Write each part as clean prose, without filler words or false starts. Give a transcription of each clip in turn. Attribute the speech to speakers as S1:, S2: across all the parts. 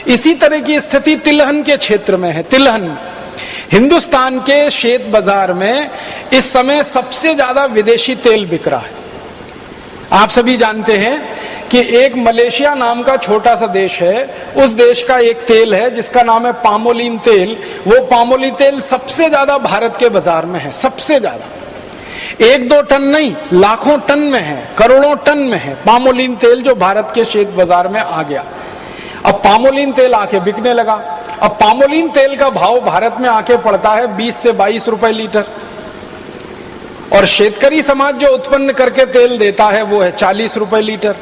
S1: इसी तरह की स्थिति तिलहन के क्षेत्र में है। तिलहन हिंदुस्तान के शेत बाजार में इस समय सबसे ज्यादा विदेशी तेल बिक रहा है। आप सभी जानते हैं कि एक मलेशिया नाम का छोटा सा देश है, उस देश का एक तेल है जिसका नाम है पामोलिन तेल। वो पामोलिन तेल सबसे ज्यादा भारत के बाजार में है, सबसे ज्यादा। 1-2 टन नहीं, लाखों टन में है, करोड़ों टन में है पामोलिन तेल, जो भारत के शेत बाजार में आ गया। अब पामोलिन तेल आके बिकने लगा। अब पामोलिन तेल का भाव भारत में आके पड़ता है 20 से 22 रुपए लीटर, और शेतकरी समाज जो उत्पन्न करके तेल देता है वो है 40 रुपए लीटर।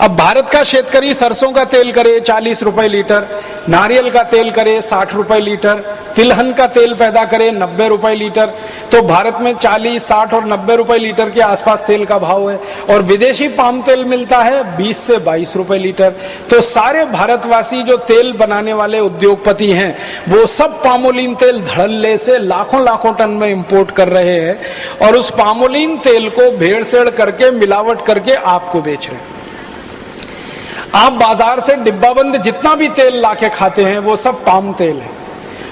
S1: अब भारत का शेतकरी सरसों का तेल करे 40 रुपए लीटर, नारियल का तेल करे 60 रुपए लीटर, तिलहन का तेल पैदा करे 90 रुपए लीटर, तो भारत में 40, 60 और 90 रुपए लीटर के आसपास तेल का भाव है। और विदेशी पाम तेल मिलता है 20 से 22 रुपए लीटर। तो सारे भारतवासी जो तेल बनाने वाले उद्योगपति हैं वो सब पामोलिन तेल धड़ल्ले से लाखों लाखों टन में इंपोर्ट कर रहे हैं, और उस पामोलिन तेल को भेड़सेड़ करके, मिलावट करके आपको बेच रहे हैं। आप बाजार से डिब्बाबंद जितना भी तेल लाके खाते हैं वो सब पाम तेल है।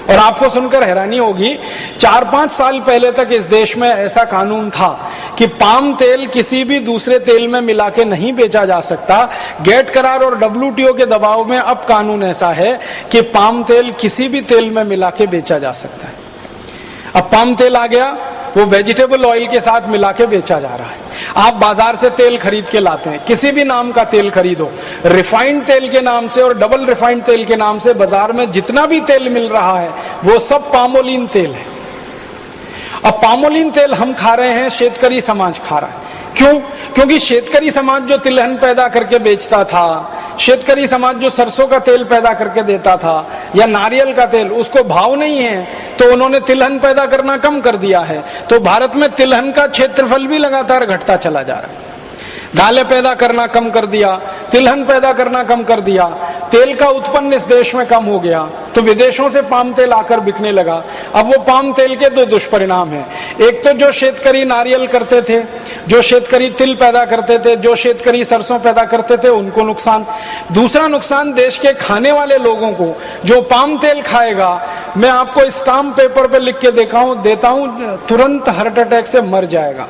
S1: और आपको सुनकर हैरानी होगी, 4-5 साल पहले तक इस देश में ऐसा कानून था कि पाम तेल किसी भी दूसरे तेल में मिला के नहीं बेचा जा सकता। गेट करार और WTO के दबाव में अब कानून ऐसा है कि पाम तेल किसी भी तेल में मिला के बेचा जा सकता है। अब पाम तेल आ गया, वो वेजिटेबल ऑयल के साथ मिला के बेचा जा रहा है। आप बाजार से तेल खरीद के लाते हैं, किसी भी नाम का तेल खरीदो, रिफाइंड तेल के नाम से और डबल रिफाइंड तेल के नाम से बाजार में जितना भी तेल मिल रहा है वो सब पामोलिन तेल है। अब पामोलिन तेल हम खा रहे हैं, शेतकरी समाज खा रहा है। क्यों? क्योंकि शेतकरी समाज जो तिलहन पैदा करके बेचता था, शेतकरी समाज जो सरसों का तेल पैदा करके देता था या नारियल का तेल, उसको भाव नहीं है, तो उन्होंने तिलहन पैदा करना कम कर दिया है। तो भारत में तिलहन का क्षेत्रफल भी लगातार घटता चला जा रहा है। दालें पैदा करना कम कर दिया, तिलहन पैदा करना कम कर दिया, तेल का उत्पन्न इस देश में कम हो गया, तो विदेशों से पाम तेल आकर बिकने लगा। अब वो पाम तेल के 2 दुष्परिणाम हैं। एक तो जो शेतकरी नारियल करते थे, जो शेतकरी तिल पैदा करते थे, जो शेतकरी सरसों पैदा करते थे, उनको नुकसान। दूसरा नुकसान देश के खाने वाले लोगों को, जो पाम तेल खाएगा, मैं आपको स्टाम्प पेपर पे लिख के देता हूं, तुरंत हार्ट अटैक से मर जाएगा।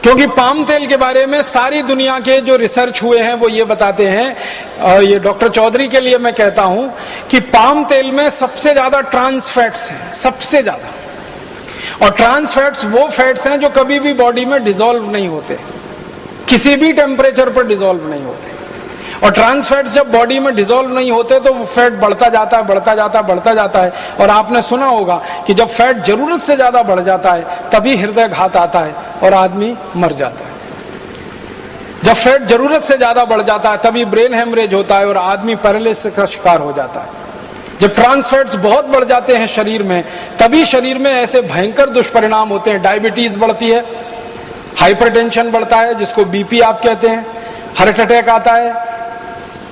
S1: क्योंकि पाम तेल के बारे में सारी दुनिया के जो रिसर्च हुए हैं वो ये बताते हैं, और ये डॉक्टर चौधरी के लिए मैं कहता हूं कि पाम तेल में सबसे ज्यादा ट्रांस फैट्स हैं, सबसे ज्यादा। और ट्रांस फैट्स वो फैट्स हैं जो कभी भी बॉडी में डिसॉल्व नहीं होते, किसी भी टेम्परेचर पर डिसॉल्व नहीं होते। और ट्रांस फैट्स जब बॉडी में डिसॉल्व नहीं होते तो वो फैट बढ़ता जाता है, बढ़ता जाता है, बढ़ता जाता है। और आपने सुना होगा कि जब फैट जरूरत से ज्यादा बढ़ जाता है तभी हृदय घात आता है और आदमी मर जाता है। जब फैट जरूरत से ज्यादा बढ़ जाता है तभी ब्रेन हेमरेज होता है और आदमी पैरालिसिस का शिकार हो जाता है। जब ट्रांस फैट्स बहुत बढ़ जाते हैं शरीर में, तभी शरीर में ऐसे भयंकर दुष्परिणाम होते हैं। डायबिटीज बढ़ती है, हाइपरटेंशन बढ़ता है जिसको बीपी आप कहते हैं, हार्ट अटैक आता है,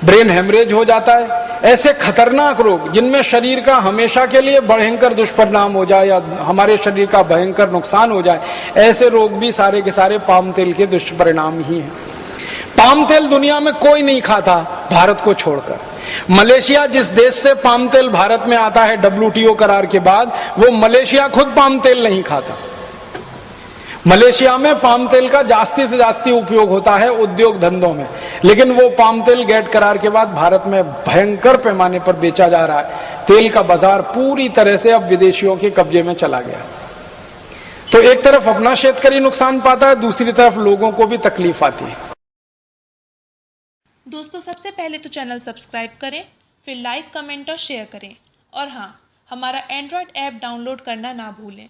S1: ब्रेन हेमरेज हो जाता है। ऐसे खतरनाक रोग जिनमें शरीर का हमेशा के लिए भयंकर दुष्परिणाम हो जाए या हमारे शरीर का भयंकर नुकसान हो जाए, ऐसे रोग भी सारे के सारे पाम तेल के दुष्परिणाम ही हैं। पाम तेल दुनिया में कोई नहीं खाता भारत को छोड़कर। मलेशिया जिस देश से पाम तेल भारत में आता है WTO करार के बाद, वो मलेशिया खुद पाम तेल नहीं खाता। मलेशिया में पाम तेल का जास्ती से जास्ती उपयोग होता है उद्योग धंधों में, लेकिन वो पाम तेल गेट करार के बाद भारत में भयंकर पैमाने पर बेचा जा रहा है। तेल का बाजार पूरी तरह से अब विदेशियों के कब्जे में चला गया। तो एक तरफ अपना शेतकरी नुकसान पाता है, दूसरी तरफ लोगों को भी तकलीफ आती है।
S2: दोस्तों, सबसे पहले तो चैनल सब्सक्राइब करें, फिर लाइक, कमेंट और शेयर करें, और हाँ, हमारा एंड्रॉयड ऐप डाउनलोड करना ना भूलें।